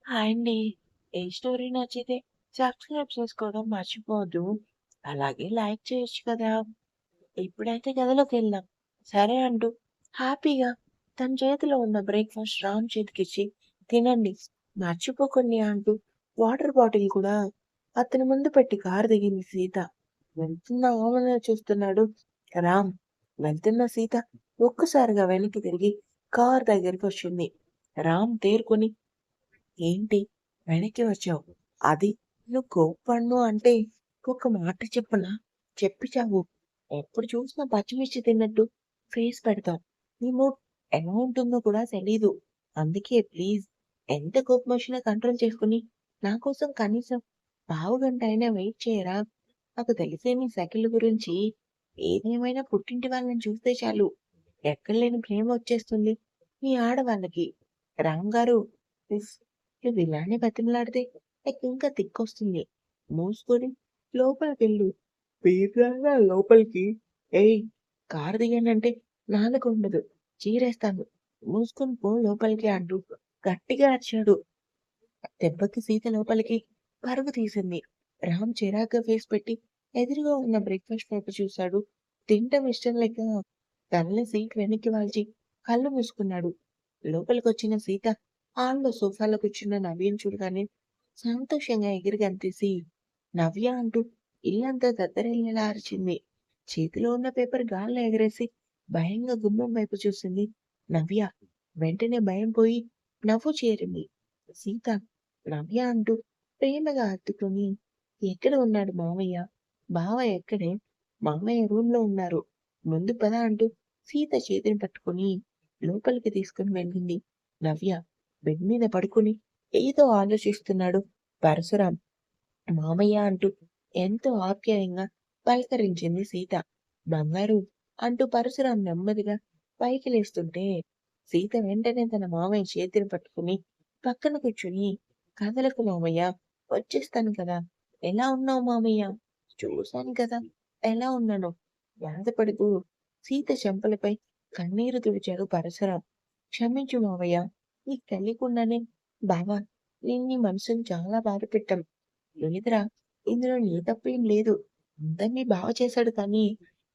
Hi అండి. ఏ story నచ్చితే subscribe చేసుకోవడం మర్చిపోవద్దు. అలాగే లైక్ చేయొచ్చు కదా! ఇప్పుడైతే గదిలోకెళ్దాం. సరే అంటూ హ్యాపీగా తన చేతిలో ఉన్న బ్రేక్‌ఫాస్ట్ రామ్ చేతికిచ్చి తినండి. మర్చిపోకండి అంటూ వాటర్ బాటిల్ కూడా అతని ముందు పెట్టి కారు దిగింది సీత. వెళ్తున్న ఆమెనే చూస్తున్నాడు రామ్. వెళ్తున్న సీత ఒక్కసారిగా వెనక్కి తిరిగి కారు దగ్గరికొచ్చింది. రామ్ తేరుకొని ఏంటి వెనక్కి వచ్చావు? అది నువ్వు కోప్పడను అంటే ఒక మాట చెప్పనా? చెప్పి చావు. ఎప్పుడు చూసినా పచ్చిమిర్చి తిన్నట్టు ఫేస్ పెడతావు. నీ మూడ్ ఎలా ఉంటుందో కూడా తెలీదు. అందుకే ప్లీజ్ ఎంత కోపమొచ్చినా కంట్రోల్ చేసుకొని నా కోసం కనీసం పావుగంట అయినా వెయిట్ చేయరా? నాకు తెలిసే నీ సకిల్ గురించి ఏదేమైనా పుట్టింటి వాళ్ళని చూస్తే చాలు ఎక్కడలేని ప్రేమ వచ్చేస్తుంది మీ ఆడవాళ్ళకి. రామ్ గారు ప్లీజ్ నువ్వు ఇలానే బతిమలాడితే నాకింకా తిక్కొస్తుంది. మూసుకొని లోపలికెళ్ళు. వేగంగా లోపలికి. ఏయ్! కారు దిగానంటే నాలుక ఉండదు. చీరేస్తాను. మూసుకొని పో లోపలికి అంటూ గట్టిగా అరిచాడు. దెబ్బకి సీత లోపలికి పరుగు తీసింది. రామ్ చిరాగ్గా ఫేస్ పెట్టి ఎదురుగా ఉన్న బ్రేక్‌ఫాస్ట్ వైపు చూశాడు. తినటం ఇష్టం లేక తలని సీట్ వెనక్కి వాల్చి కళ్ళు మూసుకున్నాడు. లోపలికొచ్చిన సీత హాల్‌లో సోఫాలో కూర్చున్న నవ్యని చూడగానే సంతోషంగా ఎగిరి గంతేసి నవ్య అంటూ ఇల్లంతా దద్దరిల్లేలా అరిచింది. చేతిలో ఉన్న పేపర్ గాల్లో ఎగరేసి భయంగా గుమ్మం వైపు చూసింది నవ్య. వెంటనే భయం పోయి నవ్వు చేరింది. సీత నవ్య అంటూ ప్రేమగా హత్తుకొని ఎక్కడ ఉన్నాడు మావయ్య? బావ ఎక్కడే? మావయ్య రూమ్‌లో ఉన్నారు. ముందు పద అంటూ సీత చేతిని పట్టుకొని లోపలికి తీసుకొని వెళ్ళింది నవ్య. బెడ్ మీద పడుకొని ఏదో ఆలోచిస్తున్నాడు పరశురాం. మామయ్య అంటూ ఎంతో ఆప్యాయంగా పలకరించింది సీత. బంగారు అంటూ పరశురాం నెమ్మదిగా పైకి లేస్తుంటే సీత వెంటనే తన మామయ్య చేతిని పట్టుకుని పక్కన కూర్చుని కదలకు మామయ్య వచ్చేస్తాను కదా! ఎలా ఉన్నావు మామయ్య? చూశాను కదా ఎలా ఉన్నానో. బాధపడుతూ సీత చెంపలపై కన్నీరు తుడిచాడు పరశురాం. క్షమించు మావయ్య. నీకు తెలియకుండానే బావ నేను నీ మనసుని చాలా బాధ పెట్టాం. లేదురా ఇందులో నీ తప్పేం లేదు. అంతా మీ బావ చేశాడు కానీ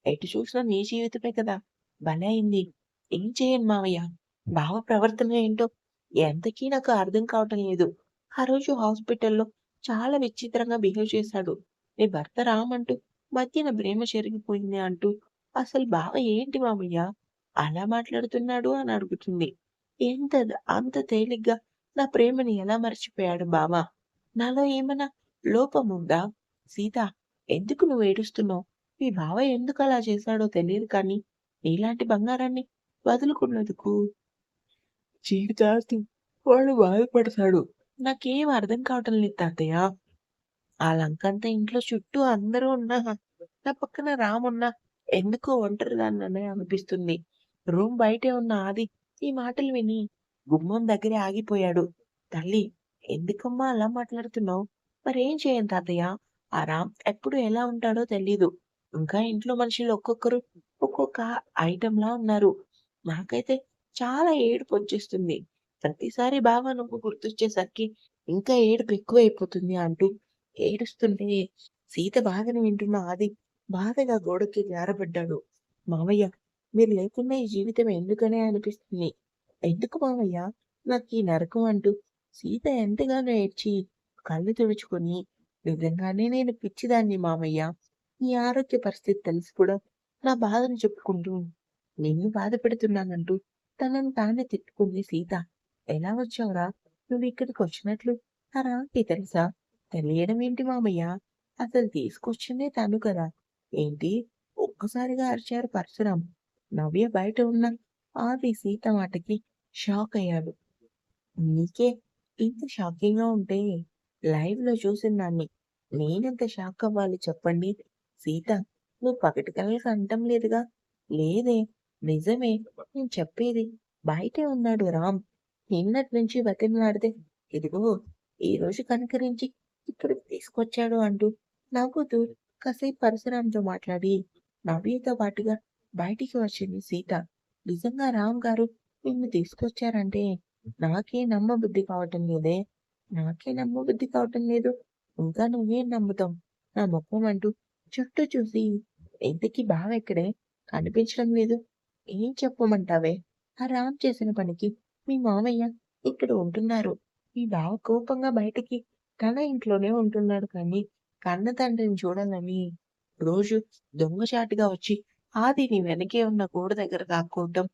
ఎటు చూసినా నీ జీవితమే కదా భలే అయింది. ఏం చేయను మావయ్య. బావ ప్రవర్తన ఏంటో ఎంతకీ నాకు అర్థం కావటం లేదు. ఆ రోజు హాస్పిటల్‌లో చాలా విచిత్రంగా బిహేవ్ చేశాడు. నీ భర్త రామంటూ మధ్యన ప్రేమ చెరిగిపోయింది అంటూ అసలు బావ ఏంటి మావయ్య అలా మాట్లాడుతున్నాడు అని అడుగుతుంది. అంత తేలిగ్గా నా ప్రేమని ఎలా మర్చిపోయాడు బావ? నాలో ఏమన్నా లోపముందా? సీత ఎందుకు నువ్వు ఏడుస్తున్నావు? మీ బావ ఎందుకలా చేశాడో తెలీదు కానీ నీలాంటి బంగారాన్ని వదులుకున్నందుకు జీవితాంతం వాడు బాధపడతాడు. నాకేం అర్థం కావటం లేదు తాతయ్య. ఆ లంకంతా ఇంట్లో చుట్టూ అందరూ ఉన్నా, నా పక్కన రామున్నా ఎందుకో ఒంటరిదాన్ననే అనిపిస్తుంది. రూమ్ బయటే ఉన్న ఆది ఈ మాటలు విని గుమ్మం దగ్గరే ఆగిపోయాడు. తల్లి ఎందుకమ్మా అలా మాట్లాడుతున్నావు? మరేం చేయను తాతయ్య. ఆ రామ్ ఎప్పుడు ఎలా ఉంటాడో తెలీదు. ఇంకా ఇంట్లో మనుషులు ఒక్కొక్కరు ఒక్కొక్క ఐటంలా ఉన్నారు. నాకైతే చాలా ఏడుపొచ్చేస్తుంది. ప్రతిసారి బావ నువ్వు గుర్తొచ్చేసరికి ఇంకా ఏడుపు ఎక్కువైపోతుంది అంటూ ఏడుస్తుంటే సీత బాధను వింటున్న ఆది బాధగా గోడకి జారబడ్డాడు. మావయ్య మీరు లేకుండా ఈ జీవితం ఎందుకనే అనిపిస్తుంది. ఎందుకు మావయ్య నాకీ నరకం అంటూ సీత ఎంతగానో ఏడ్చి కళ్ళు తుడుచుకొని నిజంగానే నేను పిచ్చిదాన్ని మావయ్య. నీ ఆరోగ్య పరిస్థితి తెలిసి కూడా నా బాధను చెప్పుకుంటూ నిన్ను బాధ పెడుతున్నానంటూ తనను తానే తిట్టుకుంది సీత. ఎలా వచ్చావురా? నువ్విక్కడికొచ్చినట్లు ఆ రామ్‌కి తెలుసా? తెలియడం ఏంటి మామయ్య? అసలు తీసుకొచ్చిందే తను కదా! ఏంటి? ఒక్కసారిగా అరిచారు పరశురాం. నవ్య బయట ఉన్న ఆది సీత మాటకి షాకయ్యాడు. నీకే ఇంత షాకింగ్‌గా ఉంటే లైవ్‌లో చూసినదాన్ని నేనెంత షాక్ అవ్వాలి చెప్పండి? సీత నువ్వు పగటి కలలు కనటం లేదుగా? లేదే నిజమే నేను చెప్పేది. బయటే ఉన్నాడు రామ్. నిన్నటి నుంచి బతిమలాడితే ఇదిగో ఈరోజు కనికరించి ఇక్కడికి తీసుకొచ్చాడు అంటూ నవ్వుతూ కాసేపు పరశురాంతో మాట్లాడి నవ్యతో పాటుగా బయటికి వచ్చింది సీత. నిజంగా రామ్ గారు నిన్ను తీసుకొచ్చారంటే నాకే నమ్మబుద్ధి కావటం లేదే. నాకే నమ్మబుద్ధి కావటం లేదు. ఇంకా నువ్వేం నమ్ముతావు? నా మొఖం అంటూ చుట్టూ చూసి ఇంతకీ బావెక్కడే? కనిపించడం లేదు. ఏం చెప్పమంటావే? ఆ రామ్ చేసిన పనికి మీ మామయ్య ఇక్కడ ఉంటున్నారు. మీ బావ కోపంగా బయటికి తన ఇంట్లోనే ఉంటున్నాడు కానీ కన్న తండ్రిని చూడాలని రోజు దొంగచాటుగా వచ్చి ఆదిని వెనకే ఉన్న గోడ దగ్గర దాక్కోవటం.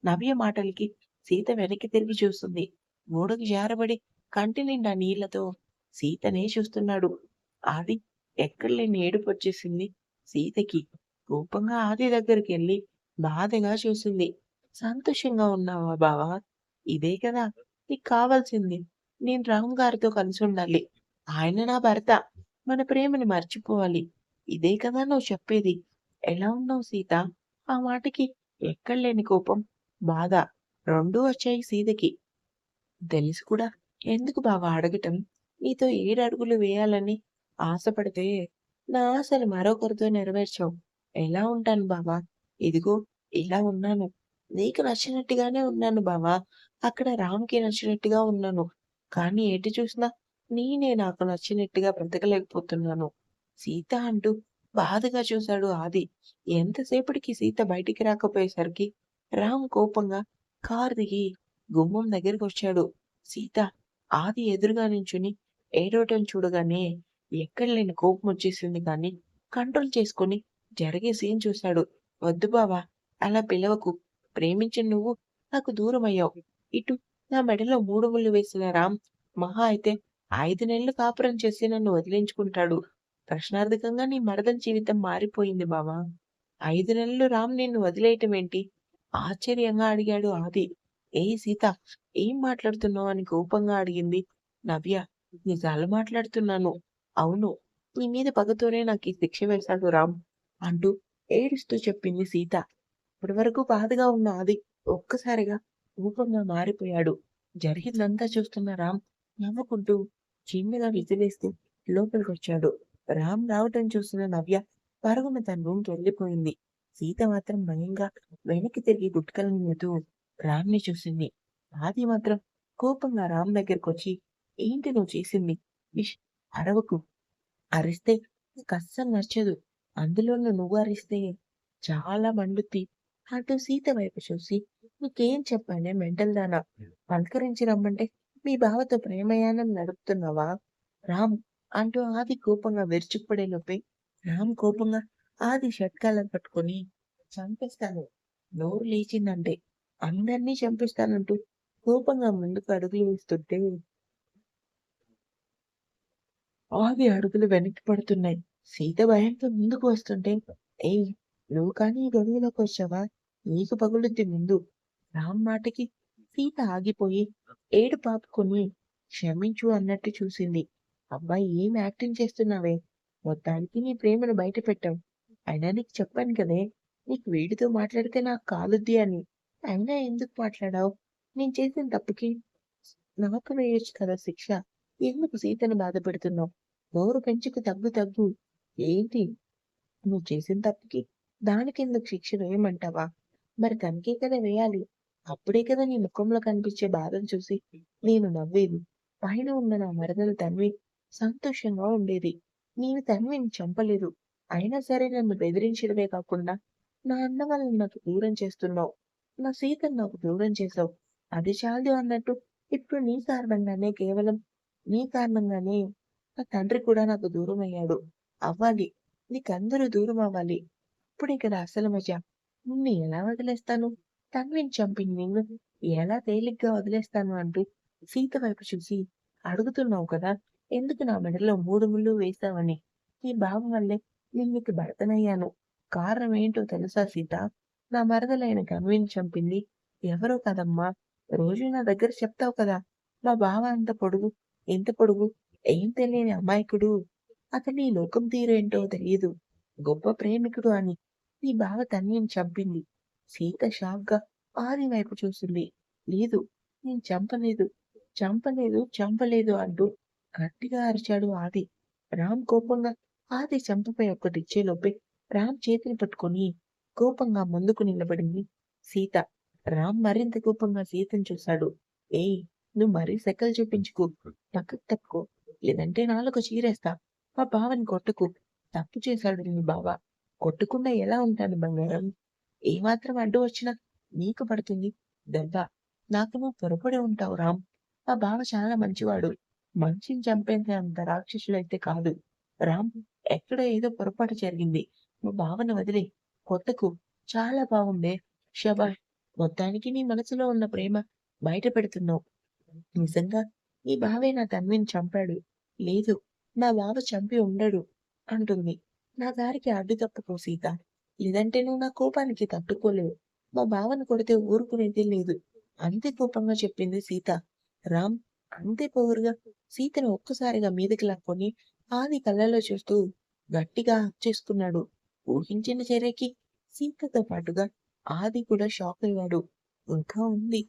నవ్య మాటలకి సీత వెనక్కి తిరిగి చూస్తుంది. గోడకి జారబడి కంటి నిండా నీళ్లతో సీతనే చూస్తున్నాడు. ఆది ఎక్కడలేని ఏడుపొచ్చేసింది సీతకి. కోపంగా ఆది దగ్గరికెళ్ళి బాధగా చూసింది. సంతోషంగా ఉన్నావా బావా? ఇదే కదా నీకు కావాల్సింది. నేను రామ్ గారితో కలిసుండాలి. ఆయన నా భర్త. మన ప్రేమని మర్చిపోవాలి. ఇదే కదా నువ్వు చెప్పేది. ఎలా ఉన్నావు సీత? ఆ మాటకి ఎక్కడలేని కోపం, బాధ రెండూ వచ్చాయి సీతకి. తెలిసి కూడా ఎందుకు బావ అడగటం? నీతో 7 అడుగులు వేయాలని ఆశపడితే నా ఆశలు మరొకరితో నెరవేర్చావు. ఎలా ఉంటాను బావా? ఇదిగో ఇలా ఉన్నాను. నీకు నచ్చినట్టుగానే ఉన్నాను బావా. అక్కడ రామ్‌కి నచ్చినట్టుగా ఉన్నాను. కానీ ఎటు చూసినా నేనే నాకు నచ్చినట్టుగా బ్రతకలేకపోతున్నాను. సీత అంటూ బాధగా చూశాడు ఆది. ఎంతసేపటికి సీత బయటికి రాకపోయేసరికి రామ్ కోపంగా కారు దిగి గుమ్మం దగ్గరికొచ్చాడు. సీత ఆది ఎదురుగా నించుని ఏడవటం చూడగానే ఎక్కడలేని కోపమొచ్చేసింది కానీ కంట్రోల్ చేసుకొని జరిగే సీన్ చూశాడు. వద్దు బావా! అలా పిలవకు. ప్రేమించిన నువ్వు నాకు దూరమయ్యావు. ఇటు నా మెడలో 3 ముళ్ళు వేసిన రామ్ మహా అయితే 5 నెలలు కాపురం చేసి నన్ను వదిలించుకుంటాడు. ప్రశ్నార్థకంగా నీ మరదల జీవితం మారిపోయింది బావా! 5 నెలలు రామ్ నిన్ను వదిలేయటమేంటి? ఆశ్చర్యంగా అడిగాడు ఆది. ఏయ్ సీత! ఏం మాట్లాడుతున్నావు? అని కోపంగా అడిగింది నవ్య. నిజాలు మాట్లాడుతున్నాను. అవును. నీ మీద పగతోనే నాకీ శిక్ష వేశాడు రామ్ అంటూ ఏడుస్తూ చెప్పింది సీత. అప్పటివరకు బాధగా ఉన్న ఆది ఒక్కసారిగా కోపంగా మారిపోయాడు. జరిగిందంతా చూస్తున్న రామ్ నవ్వుకుంటూ చిన్నగా విసిరేస్తూ లోపలికొచ్చాడు. రామ్ రావటం చూసిన నవ్య పరుగున తన రూమ్‌కి వెళ్ళిపోయింది. సీత మాత్రం భయంగా వెనక్కి తిరిగి గుట్కలు మింగుతూ రామ్‌ని చూసింది. ఆది మాత్రం కోపంగా రామ్ దగ్గరకొచ్చి ఏంటి నువ్వు చేసింది? ఇష్ అరవకు. అరిస్తే నాకస్సలు నచ్చదు. అందులోనూ నువ్వు అరిస్తే చాలా మండుద్ది. అంటూ సీత వైపు చూసి నీకేం చెప్పానే మెంటల్ దానా? పలకరించి రమ్మంటే మీ బావతో ప్రేమయానం నడుపుతున్నావా? రామ్ అంటూ ఆది కోపంగా విరుచుకుపడేలోపే రామ్ కోపంగా ఆది షర్ట్ కాలర్ పట్టుకొని చంపేస్తాను. నోరు లేచిందంటే అందరినీ చంపేస్తానంటూ కోపంగా ముందుకు అడుగులు వేస్తుంటే ఆది అడుగులు వెనక్కి పడుతున్నాయి. సీత భయంతో ముందుకు వస్తుంటే, ఏయ్! నువ్వు కానీ ఈ గదిలోకొచ్చావా? నీకు పగులుద్ది ముందు. రామ్ మాటకి సీత ఆగిపోయి ఏడుపు ఆపుకొని క్షమించు అన్నట్టు చూసింది. అబ్బాయి ఏం యాక్టింగ్ చేస్తున్నావే? మొత్తానికి నీ ప్రేమను బయట పెట్టావు. అయినా నీకు చెప్పాను కదే! నీకు వీడితో మాట్లాడితే నాకు కాలుద్ది అని. అయినా ఎందుకు మాట్లాడావు? నేను చేసిన తప్పుకి నాకు వేయొచ్చు కదా శిక్ష. ఎందుకు సీతను బాధపెడుతున్నావు? నోరు పెంచుకు తగ్గు తగ్గు. ఏంటి? నువ్వు చేసిన తప్పుకి దానికెందుకు శిక్ష వేయమంటావా? మరి తనకే కదా వేయాలి. అప్పుడే కదా నీ ముఖంలో కనిపించే బాధను చూసి నేను నవ్వేది. పైన ఉన్న నా మరదలు తన్వి సంతోషంగా ఉండేది. నేను తన్విని చంపలేదు. అయినా సరే నన్ను బెదిరించడమే కాకుండా నా అన్న వాళ్ళని నాకు దూరం చేస్తున్నావు. నా సీతను నాకు దూరం చేశావు. అది చాలదు అన్నట్టు ఇప్పుడు నీ కారణంగానే కేవలం నీ కారణంగానే నా తండ్రి కూడా నాకు దూరమయ్యాడు. అవ్వాలి. నీకందరూ దూరం అవ్వాలి. అప్పుడే కదా అసలు మజా. నిన్ను ఎలా వదిలేస్తాను? తన్విని చంపిన నిన్ను ఎలా తేలిగ్గా వదిలేస్తాను అంటూ సీత వైపు చూసి అడుగుతున్నావు కదా! ఎందుకు నా మెడలో 3 ముళ్ళు వేశావని. నీ బావ వల్లే నేను భర్తనయ్యాను. కారణం ఏంటో తెలుసా సీత? నా మరదలైన కన్విని చంపింది ఎవరో కాదమ్మా! రోజూ నా దగ్గర చెప్తావు కదా! మా బావ అంత పొడుగు, ఇంత పొడుగు, ఏం తెలియని అమాయకుడు. అతని లోకం తీరేంటో తెలీదు. గొప్ప ప్రేమికుడు అని. నీ బావ తన్విని చంపింది. సీత షాక్‌గా ఆది వైపు చూసింది. లేదు. నేను చంపలేదు. చంపలేదు, చంపలేదు అంటూ గట్టిగా అరిచాడు ఆది. రామ్ కోపంగా ఆది చెంపపై ఒక్కటిచ్చేలోపే రామ్ చేతిని పట్టుకొని కోపంగా ముందుకు నిలబడింది సీత. రామ్ మరింత కోపంగా సీతను చూశాడు. ఏయ్! నువ్వు మరీ సెకలు చూపించుకు. పక్కకు తప్పుకో. లేదంటే నాలుక చీరేస్తా. మా బావని కొట్టకు. తప్పు చేశాడు నీ బావ. కొట్టకుండా ఎలా ఉంటాను బంగారం? ఏమాత్రం అడ్డు వచ్చినా నీకు పడుతుంది దెబ్బ. నాకు నువ్వు పొరపడి ఉంటావు రామ్. మా బావ చాలా మంచివాడు. మనిషిని చంపేంత అంత రాక్షసుడైతే కాదు. రామ్, ఎక్కడో ఏదో పొరపాటు జరిగింది. మా బావని వదిలేయ్. కొట్టకు. చాలా బావుందే. శభాష్! మొత్తానికి నీ మనసులో ఉన్న ప్రేమ బయట పెడుతున్నావు. నిజంగా నీ బావే నా తన్విని చంపాడు. లేదు, నా బావ చంపి ఉండడు అంటుంది. నా దారికి అడ్డు తప్పుకో సీత. లేదంటే నువ్వు నా కోపానికి తట్టుకోలేవు. మా బావని కొడితే ఊరుకునేదే లేదు. అంతే కోపంగా చెప్పింది సీత. రామ్ అంతే పొగరుగా సీతను ఒక్కసారిగా మీదకి లాక్కొని ఆది కళ్ళలో చూస్తూ గట్టిగా హగ్ చేసుకున్నాడు. ఊహించిన చర్యకి సీతతో పాటుగా ఆది కూడా షాక్ అయ్యాడు. ఇంకా ఉంది